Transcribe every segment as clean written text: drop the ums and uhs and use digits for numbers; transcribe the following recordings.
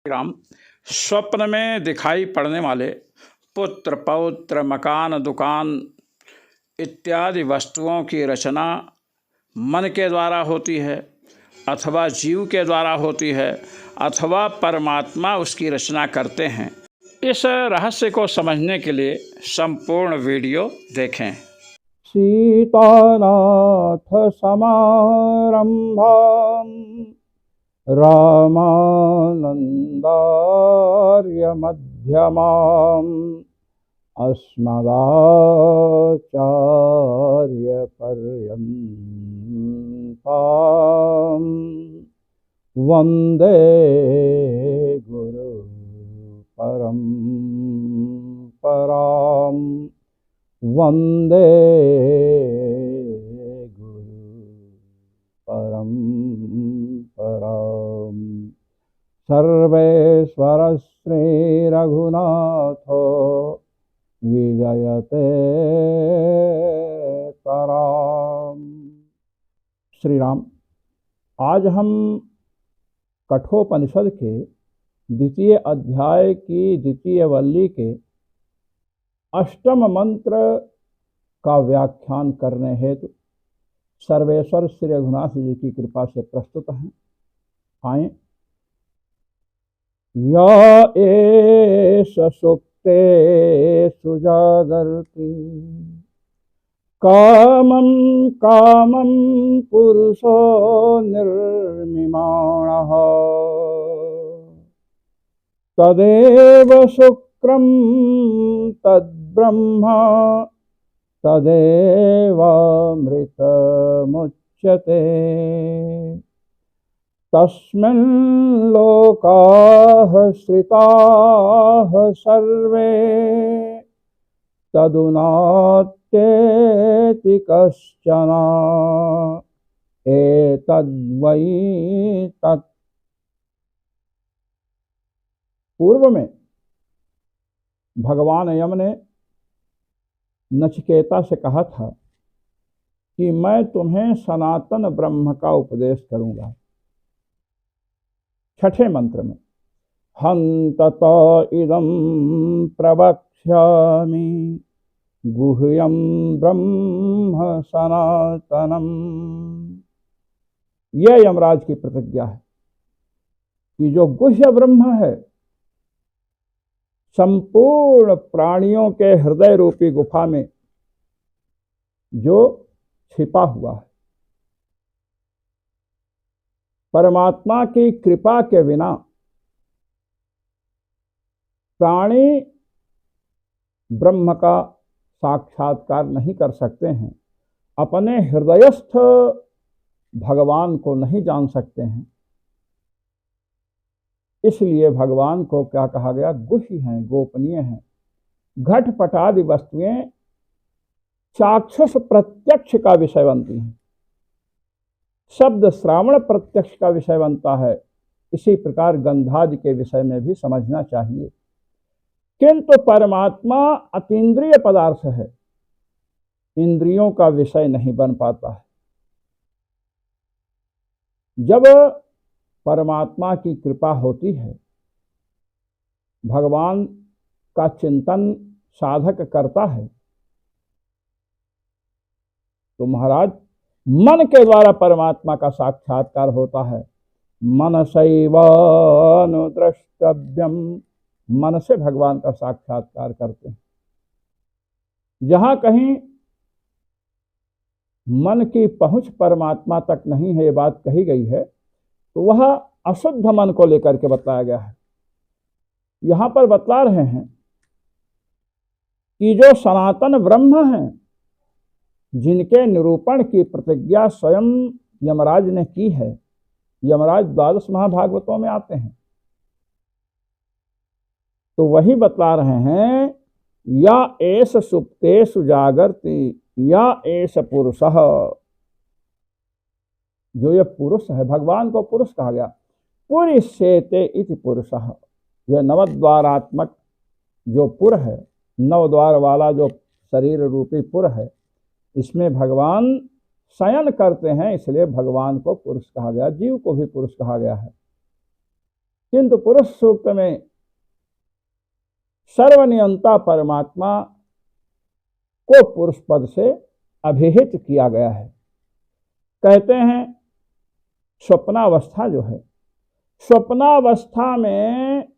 राम स्वप्न में दिखाई पड़ने वाले पुत्र पौत्र मकान दुकान इत्यादि वस्तुओं की रचना मन के द्वारा होती है अथवा जीव के द्वारा होती है अथवा परमात्मा उसकी रचना करते हैं। इस रहस्य को समझने के लिए संपूर्ण वीडियो देखें। सीतानाथ समारंभाम् रामानन्दार्य मध्यमाम् अस्मदाचार्य पर्यन्ताम् वन्दे गुरु परम्पराम् वन्दे गुरु परम्पराम् सर्वेश्वर श्री रघुनाथो विजयते तराम। श्री राम, आज हम कठोपनिषद के द्वितीय अध्याय की द्वितीय वल्ली के अष्टम मंत्र का व्याख्यान करने हेतु सर्वेश्वर श्री रघुनाथ जी की कृपा से प्रस्तुत हैं। आए। या एष सुप्ते सुजागर्ति कामं कामं पुरुषो निर्मिमाणः तदेव शुक्रं तद्ब्रह्म तदेवामृतमुच्यते तस्मिन् लोकाः श्रिताः सर्वे तदुनात्येति कश्चन एतद्वै तत्। पूर्व में भगवान यम ने नचिकेता से कहा था कि मैं तुम्हें सनातन ब्रह्म का उपदेश करूंगा। छठे मंत्र में हंततो इदं प्रवक्ष्यामि गुह्यं ब्रह्म सनातनम। यह यमराज की प्रतिज्ञा है कि जो गुह्य ब्रह्म है संपूर्ण प्राणियों के हृदय रूपी गुफा में जो छिपा हुआ है, परमात्मा की कृपा के बिना प्राणी ब्रह्म का साक्षात्कार नहीं कर सकते हैं, अपने हृदयस्थ भगवान को नहीं जान सकते हैं। इसलिए भगवान को क्या कहा गया? गुह्य हैं, गोपनीय हैं। घटपटादि वस्तुएं चाक्षुष प्रत्यक्ष का विषय बनती हैं, शब्द श्रावण प्रत्यक्ष का विषय बनता है। इसी प्रकार गंधादि के विषय में भी समझना चाहिए। किंतु परमात्मा अतीन्द्रिय पदार्थ है, इंद्रियों का विषय नहीं बन पाता है। जब परमात्मा की कृपा होती है, भगवान का चिंतन साधक करता है, तो महाराज मन के द्वारा परमात्मा का साक्षात्कार होता है। मनसैवानुद्रष्टव्यम, मन से भगवान का साक्षात्कार करते हैं। जहां कहीं मन की पहुंच परमात्मा तक नहीं है, ये बात कही गई है, तो वह अशुद्ध मन को लेकर के बताया गया है। यहां पर बतला रहे हैं कि जो सनातन ब्रह्म हैं, जिनके निरूपण की प्रतिज्ञा स्वयं यमराज ने की है, यमराज द्वादश महाभागवतों में आते हैं, तो वही बतला रहे हैं या एष सुप्तेषु जागर्ति या एष पुरुषः। जो ये पुरुष है, भगवान को पुरुष कहा गया। पुरुषेते इति पुरुषः, यह नवद्वारात्मक जो पुर है, नवद्वार वाला जो शरीर रूपी पुर है, इसमें भगवान शयन करते हैं, इसलिए भगवान को पुरुष कहा गया, जीव को भी पुरुष कहा गया है। किंतु पुरुष सूक्त में सर्वनियंता परमात्मा को पुरुष पद से अभिहित किया गया है। कहते हैं स्वप्नावस्था जो है, स्वप्नावस्था में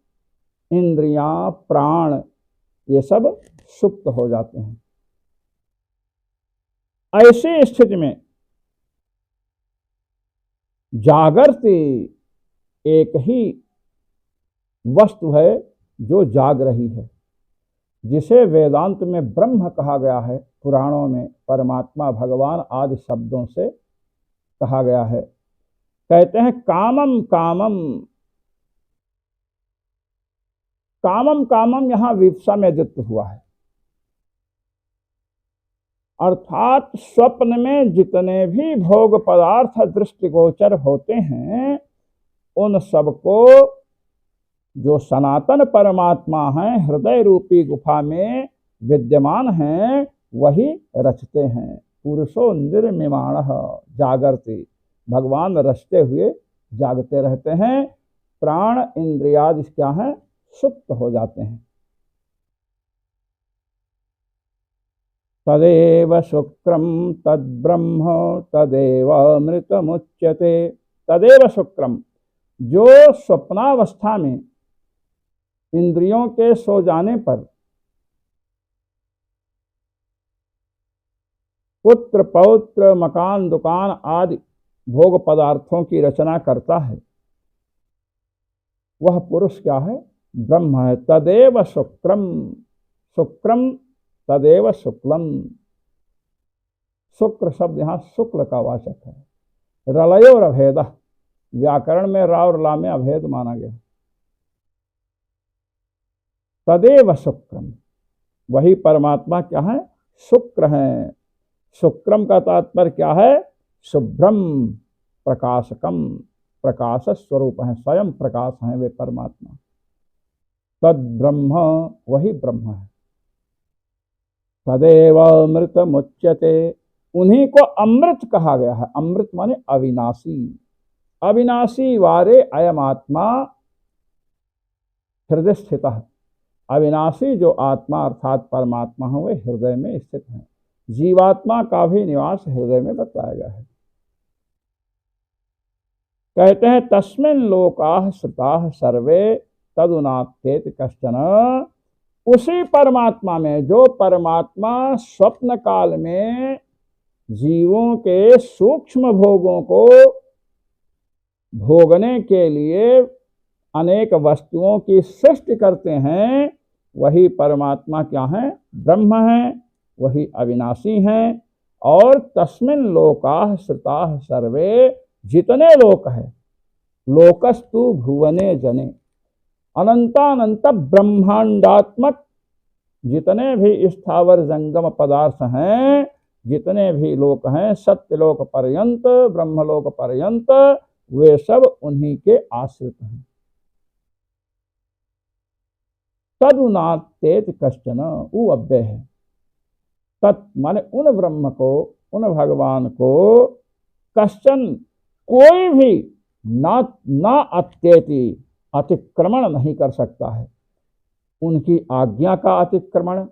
इंद्रियां, प्राण ये सब सुप्त हो जाते हैं। ऐसी स्थिति में जागृति एक ही वस्तु है जो जाग रही है, जिसे वेदांत में ब्रह्म कहा गया है, पुराणों में परमात्मा, भगवान आदि शब्दों से कहा गया है। कहते हैं कामम कामम, कामम कामम यहां विवक्षा में द्वित्व हुआ है, अर्थात स्वप्न में जितने भी भोग पदार्थ दृष्टिगोचर होते हैं उन सबको जो सनातन परमात्मा है, हृदय रूपी गुफा में विद्यमान हैं, वही रचते हैं। पुरुषो निर्मिमाण जागर्ति, भगवान रचते हुए जागते रहते हैं। प्राण इंद्रियादि क्या है, सुप्त हो जाते हैं। तदेव शुक्रम तद्ब्रह्म तदेव अमृतमुच्यते। तदेव शुक्रम, जो स्वप्नावस्था में इंद्रियों के सो जाने पर पुत्र पौत्र मकान दुकान आदि भोग पदार्थों की रचना करता है, वह पुरुष क्या है, ब्रह्म है। तदेव शुक्रम, शुक्रम तदेव शुक्लम। शुक्र शब्द यहाँ शुक्ल का वाचक है। रलयोर अभेद, व्याकरण में रा और ला में अभेद माना गया। तदेव शुक्रम, वही परमात्मा क्या है, शुक्र है। शुक्रम का तात्पर्य क्या है, शुभ्रम प्रकाशकम, प्रकाश स्वरूप है, स्वयं प्रकाश है वे परमात्मा। तद ब्रह्म, वही ब्रह्म है। तदेव अमृतमुच्यते, उन्हीं को अमृत कहा गया है। अमृत माने अविनाशी, अविनाशी वारे अयम आत्मा हृदय स्थित है। अविनाशी जो आत्मा अर्थात परमात्मा है वे हृदय में स्थित है। जीवात्मा का भी निवास हृदय में बताया गया है। कहते हैं तस्मिन् लोकाः श्रुताः सर्वे तदुनात्तेति कश्चन, उसी परमात्मा में, जो परमात्मा स्वप्न काल में जीवों के सूक्ष्म भोगों को भोगने के लिए अनेक वस्तुओं की सृष्टि करते हैं, वही परमात्मा क्या है, ब्रह्म है, वही अविनाशी हैं। और तस्मिन् लोकाः श्रुताः सर्वे, जितने लोक हैं, लोकस्तु भुवने जने, अनंतानंत ब्रह्मांडात्मक जितने भी स्थावर जंगम पदार्थ हैं, जितने भी लोक हैं, सत्यलोक पर्यंत ब्रह्मलोक पर्यंत, वे सब उन्हीं के आश्रित हैं। तदुनात्तेत कश्चन, ऊ अव्यय है। तत् माने उन ब्रह्म को, उन भगवान को, कश्चन कोई भी ना अत्येति, अतिक्रमण नहीं कर सकता है। उनकी आज्ञा का अतिक्रमण,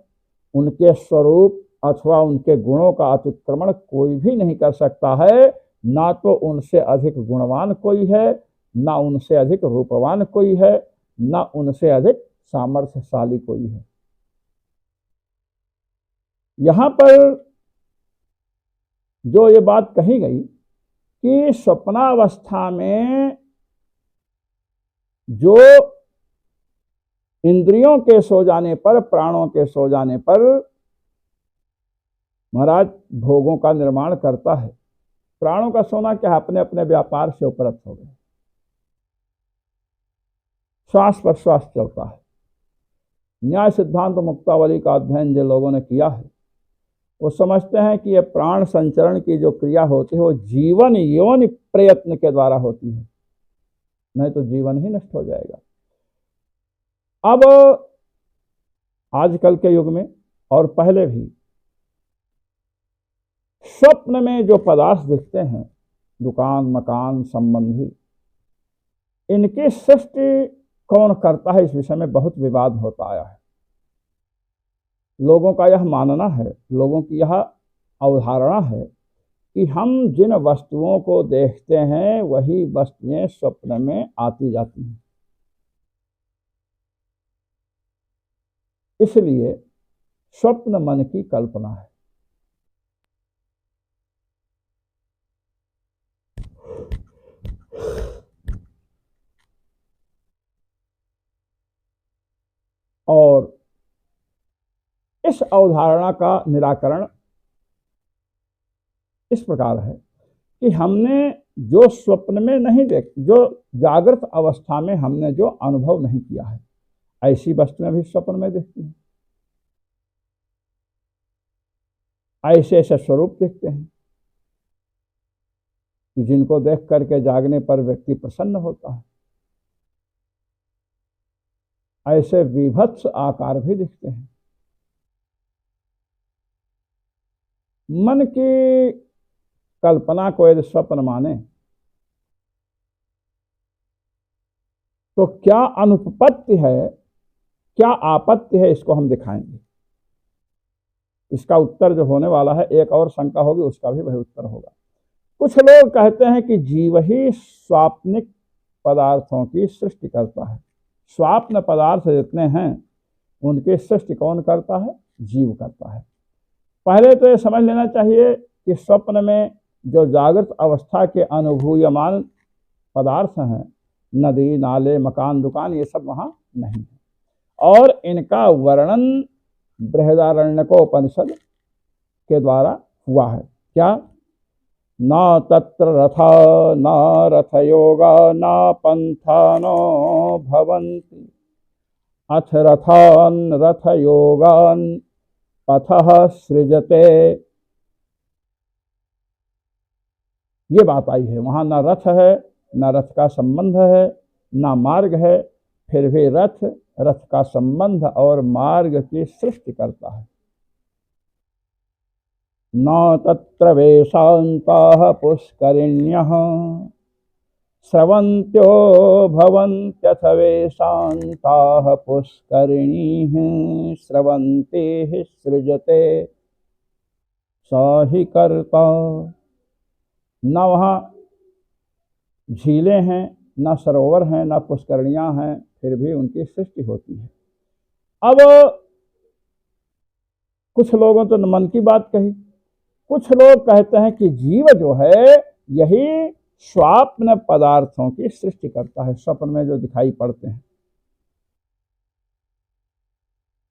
उनके स्वरूप अथवा उनके गुणों का अतिक्रमण कोई भी नहीं कर सकता है। ना तो उनसे अधिक गुणवान कोई है, ना उनसे अधिक रूपवान कोई है, ना उनसे अधिक सामर्थ्यशाली कोई है। यहां पर जो ये बात कही गई कि स्वप्नावस्था में जो इंद्रियों के सो जाने पर, प्राणों के सो जाने पर महाराज भोगों का निर्माण करता है। प्राणों का सोना क्या, अपने अपने व्यापार से उपरत हो गए, श्वास प्रश्वास चलता है। न्याय सिद्धांत मुक्तावली का अध्ययन जिन लोगों ने किया है वो समझते हैं कि यह प्राण संचरण की जो क्रिया होती है वो जीवन यौन प्रयत्न के द्वारा होती है, नहीं तो जीवन ही नष्ट हो जाएगा। अब आजकल के युग में और पहले भी स्वप्न में जो पदार्थ दिखते हैं, दुकान मकान संबंधी, इनकी सृष्टि कौन करता है, इस विषय में बहुत विवाद होता आया है। लोगों का यह मानना है, लोगों की यह अवधारणा है कि हम जिन वस्तुओं को देखते हैं वही वस्तुएं स्वप्न में आती जाती हैं। इसलिए स्वप्न मन की कल्पना है। और इस अवधारणा का निराकरण इस प्रकार है कि हमने जो स्वप्न में नहीं जो जागृत अवस्था में हमने जो अनुभव नहीं किया है, ऐसी वस्तुएं भी स्वप्न में देखती हैं, ऐसे ऐसे स्वरूप देखते हैं कि जिनको देख करके जागने पर व्यक्ति प्रसन्न होता है। ऐसे विभत्स आकार भी दिखते हैं। मन की कल्पना को यदि स्वप्न माने तो क्या अनुपपत्ति है, क्या आपत्ति है, इसको हम दिखाएंगे। इसका उत्तर जो होने वाला है, एक और शंका होगी, उसका भी वही उत्तर होगा। कुछ लोग कहते हैं कि जीव ही स्वाप्निक पदार्थों की सृष्टि करता है। स्वाप्न पदार्थ जितने हैं उनकी सृष्टि कौन करता है? जीव करता है। पहले तो ये समझ लेना चाहिए कि स्वप्न में जो जागृत अवस्था के अनुभूयमान पदार्थ हैं, नदी, नाले, मकान, दुकान, ये सब वहाँ नहीं है। और इनका वर्णन बृहदारण्यकोपनिषद के द्वारा हुआ है। क्या? न तत्र रथा न रथयोगा न पंथानो भवन्ति अथ रथान रथयोगान पथः सृजते। ये बात आई है। वहाँ न रथ है, न रथ का संबंध है, न मार्ग है, फिर भी रथ का संबंध और मार्ग की सृष्टि करता है। न तत्र वेशान्ताः पुष्करिण्यः स्रवन्त्यो भवन्त्यथ वेशान्ताः पुष्करिणीः स्रवन्तीः सृजते स हि कर्ता। न वहाँ झीलें हैं, न सरोवर हैं, न पुष्करणियाँ हैं, फिर भी उनकी सृष्टि होती है। अब कुछ लोगों तो मन की बात कही, कुछ लोग कहते हैं कि जीव जो है यही स्वाप्न पदार्थों की सृष्टि करता है, स्वप्न में जो दिखाई पड़ते हैं।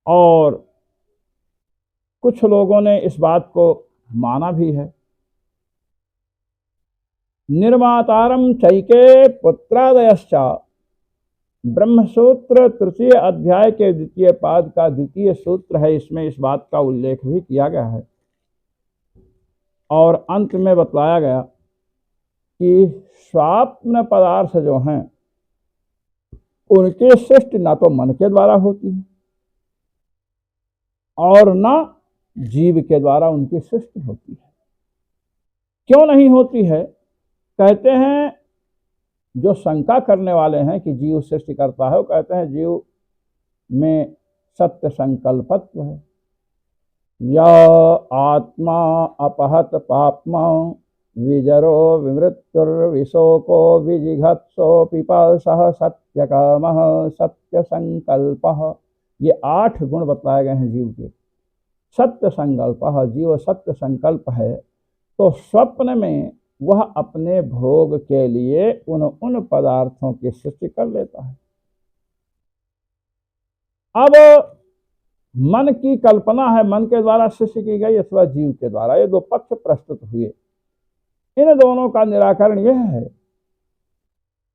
और कुछ लोगों ने इस बात को माना भी है। निर्मातारम चैके पुत्रादयश्च, ब्रह्मसूत्र तृतीय अध्याय के द्वितीय पाद का द्वितीय सूत्र है। इसमें इस बात का उल्लेख भी किया गया है और अंत में बतलाया गया कि स्वाप्न पदार्थ जो हैं उनकी सृष्टि न तो मन के द्वारा होती है और न जीव के द्वारा उनकी सृष्टि होती है। क्यों नहीं होती है? कहते हैं जो शंका करने वाले हैं कि जीव सृष्टि करता है, वो कहते हैं जीव में सत्य संकल्पत्व है। या आत्मा अपहत पाप्मा विजरो विमृत्युर्विशोको विजिघत्सो पिपासः सत्यकामः सत्य संकल्पः। ये 8 गुण बताए गए हैं जीव के। सत्य संकल्पः, जीव सत्य संकल्प है, तो स्वप्न में वह अपने भोग के लिए उन पदार्थों की सृष्टि कर लेता है। अब मन की कल्पना है, मन के द्वारा सृष्टि की गई अथवा जीव के द्वारा, ये 2 पक्ष प्रस्तुत हुए। इन दोनों का निराकरण यह है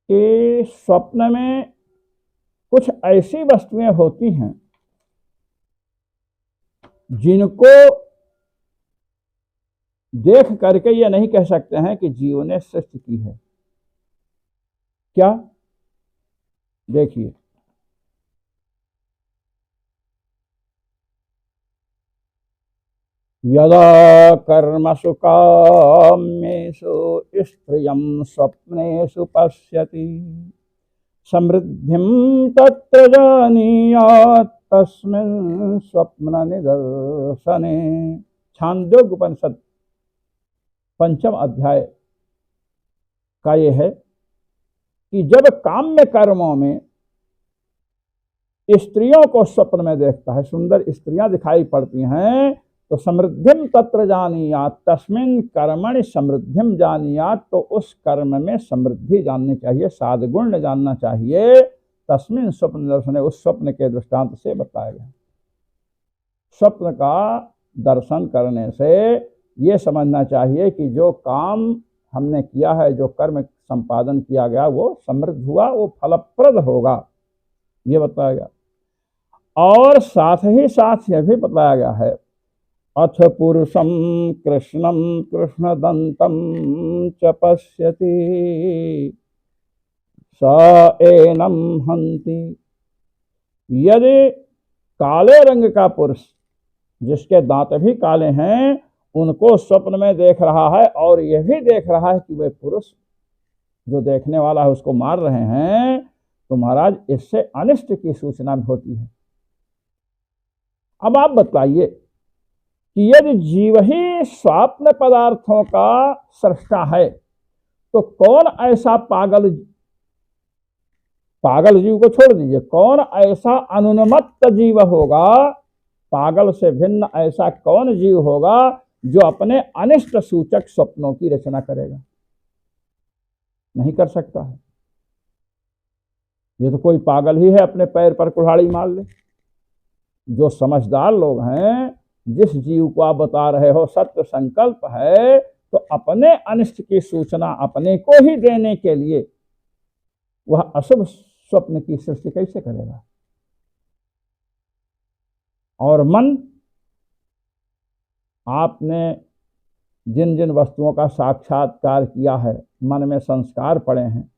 कि स्वप्न में कुछ ऐसी वस्तुएं होती हैं जिनको देख करके ये नहीं कह सकते हैं कि जीव ने सृष्टि की है। क्या? देखिए, यदा कर्मसु कामेषु स्त्रियं स्वप्नेषु पश्यति समृद्धिं तत्र जानीयात् तस्मिन् स्वप्न निदर्शने। छांदोग्य उपनिषद 5वां अध्याय का ये है कि जब काम्य कर्मों में स्त्रियों को स्वप्न में देखता है, सुंदर स्त्रियां दिखाई पड़ती हैं, तो समृद्धिम तत्र जानीयात, तस्मिन् कर्मणि समृद्धिम जानीयात, तो उस कर्म में समृद्धि जाननी चाहिए, साधगुण जानना चाहिए। तस्मिन् स्वप्न दर्शन, उस स्वप्न के दृष्टांत से बताया गया। स्वप्न का दर्शन करने से ये समझना चाहिए कि जो काम हमने किया है, जो कर्म संपादन किया गया, वो समृद्ध हुआ, वो फलप्रद होगा, ये बताया गया। और साथ ही साथ यह भी बताया गया है, अथ पुरुषम कृष्णम कृष्णदंतम च पश्यति स एनम हंति। यदि काले रंग का पुरुष, जिसके दांत भी काले हैं, उनको स्वप्न में देख रहा है और यह भी देख रहा है कि वे पुरुष जो देखने वाला है उसको मार रहे हैं, तो महाराज इससे अनिष्ट की सूचना भी होती है। अब आप बताइए कि यदि जीव ही स्वप्न पदार्थों का सृष्टा है, तो कौन ऐसा पागल जीव को छोड़ दीजिए, कौन ऐसा अनुन्मत्त जीव होगा, पागल से भिन्न ऐसा कौन जीव होगा जो अपने अनिष्ट सूचक स्वप्नों की रचना करेगा? नहीं कर सकता है। ये तो कोई पागल ही है, अपने पैर पर कुल्हाड़ी मार ले। जो समझदार लोग हैं, जिस जीव को आप बता रहे हो सत्य संकल्प है, तो अपने अनिष्ट की सूचना अपने को ही देने के लिए वह अशुभ स्वप्न की सृष्टि कैसे करेगा? और मन, आपने जिन जिन वस्तुओं का साक्षात्कार किया है, मन में संस्कार पड़े हैं,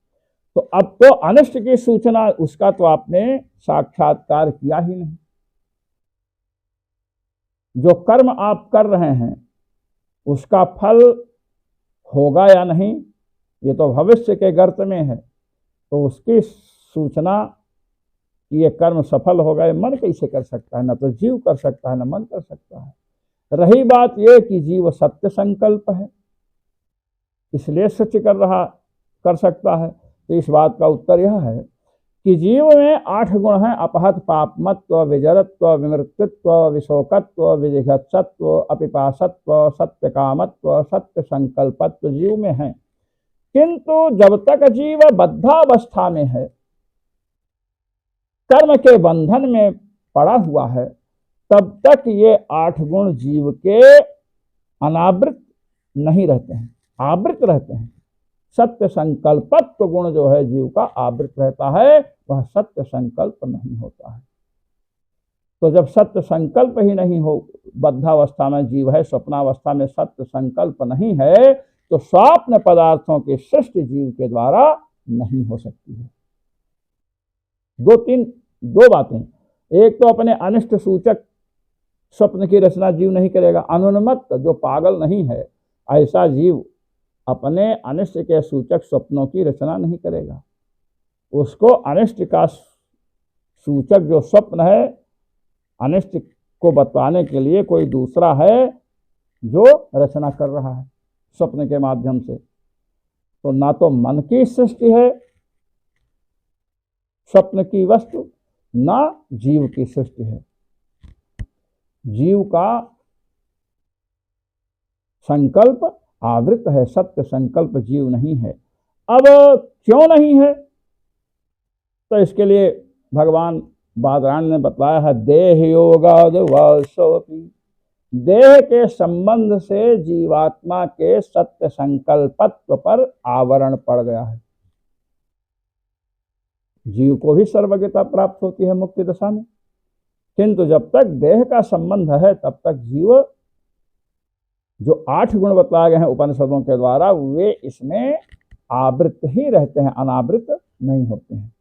तो अब तो अनिष्ट की सूचना उसका तो आपने साक्षात्कार किया ही नहीं। जो कर्म आप कर रहे हैं उसका फल होगा या नहीं, ये तो भविष्य के गर्त में है, तो उसकी सूचना कि ये कर्म सफल होगा, ये मन कैसे कर सकता है? ना तो जीव कर सकता है, ना मन कर सकता है। रही बात ये कि जीव सत्य संकल्प है, इसलिए सत्य कर सकता है, तो इस बात का उत्तर यह है कि जीव में 8 गुण हैं: अपहत, पापमत्व, विजरत्व, विमृत्युत्व, विशोकत्व, विजिघत्सत्व, अपिपासत्व, सत्य कामत्व, सत्य संकल्पत्व जीव में है। किंतु जब तक जीव बद्धावस्था में है, कर्म के बंधन में पड़ा हुआ है, तब तक ये 8 गुण जीव के अनावृत नहीं रहते हैं, आवृत रहते हैं। सत्य संकल्पत्व गुण जो है जीव का आवृत रहता है, वह सत्य संकल्प नहीं होता है। तो जब सत्य संकल्प ही नहीं हो, बद्धावस्था में जीव है, स्वप्नावस्था में सत्य संकल्प नहीं है, तो स्वप्न पदार्थों की सृष्टि जीव के द्वारा नहीं हो सकती है। दो बातें, एक तो अपने अनिष्ट सूचक स्वप्न की रचना जीव नहीं करेगा। अनुन्मत्त, जो पागल नहीं है, ऐसा जीव अपने अनिष्ट के सूचक स्वप्नों की रचना नहीं करेगा। उसको अनिष्ट का सूचक जो स्वप्न है, अनिष्ट को बताने के लिए कोई दूसरा है जो रचना कर रहा है स्वप्न के माध्यम से। तो ना तो मन की सृष्टि है स्वप्न की वस्तु, ना जीव की सृष्टि है। जीव का संकल्प आवृत है, सत्य संकल्प जीव नहीं है। अब क्यों नहीं है? तो इसके लिए भगवान बादरायण ने बताया है, देह योगाद वासोपि, देह के संबंध से जीवात्मा के सत्य संकल्पत्व पर आवरण पड़ गया है। जीव को भी सर्वज्ञता प्राप्त होती है मुक्ति दशा में, किंतु जब तक देह का संबंध है तब तक जीव, जो 8 गुण बताए गए हैं उपनिषदों के द्वारा, वे इसमें आवृत ही रहते हैं, अनावृत नहीं होते हैं।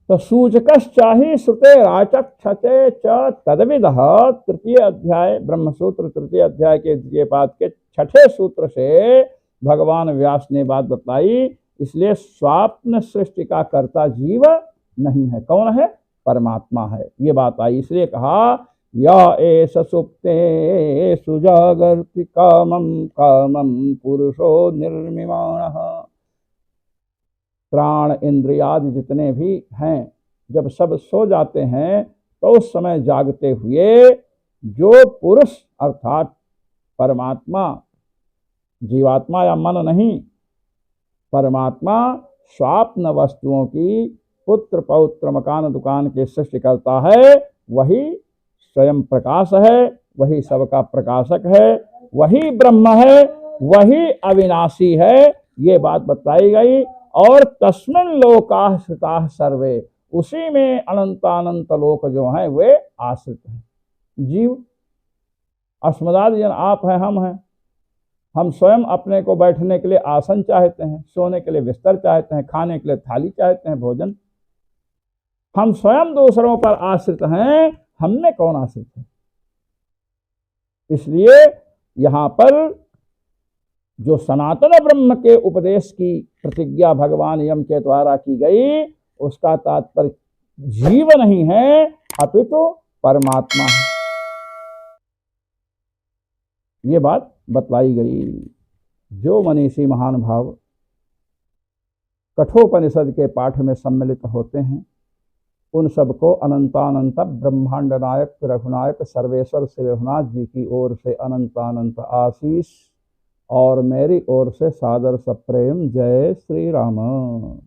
तो सूचकश्चाहि श्रुते राचक छते च तद्विदः, तृतीय अध्याय ब्रह्मसूत्र, तृतीय अध्याय के द्वितीय पाद के 6ठे सूत्र से भगवान व्यास ने बात बताई इसलिए स्वप्न सृष्टि का कर्ता जीव नहीं है। कौन है? परमात्मा है। ये बात आई, इसलिए कहा या एष सुप्ते सुजागर्ति कामं कामं पुरुषो निर्मिमाणः। प्राण इंद्रियादि जितने भी हैं, जब सब सो जाते हैं तो उस समय जागते हुए जो पुरुष अर्थात परमात्मा, जीवात्मा या मन नहीं, परमात्मा स्वप्न वस्तुओं की पुत्र पौत्र मकान दुकान के सृष्टि करता है, वही स्वयं प्रकाश है, वही सबका प्रकाशक है, वही ब्रह्म है, वही अविनाशी है। ये बात बताई गई। और तस्मिन् लोकाः स्थिताः सर्वे, उसी में अनंतानंत लोक जो हैं वे आश्रित हैं। जीव अस्मदादि जन आप हैं, हम हैं। हम स्वयं अपने को बैठने के लिए आसन चाहते हैं, सोने के लिए बिस्तर चाहते हैं, खाने के लिए थाली चाहते हैं, भोजन। हम स्वयं दूसरों पर आश्रित हैं, हम में कौन आश्रित है? इसलिए यहां पर जो सनातन ब्रह्म के उपदेश की प्रतिज्ञा भगवान यम के द्वारा की गई, उसका तात्पर्य जीव नहीं है, अपितु परमात्मा है। ये बात बतलाई गई। जो मनीषी महान भाव कठोपनिषद के पाठ में सम्मिलित होते हैं, उन सबको अनंतानंत ब्रह्मांड नायक रघुनायक सर्वेश्वर श्री रघुनाथ जी की ओर से अनंतानंत आशीष और मेरी ओर से सादर सप्रेम। जय श्री राम।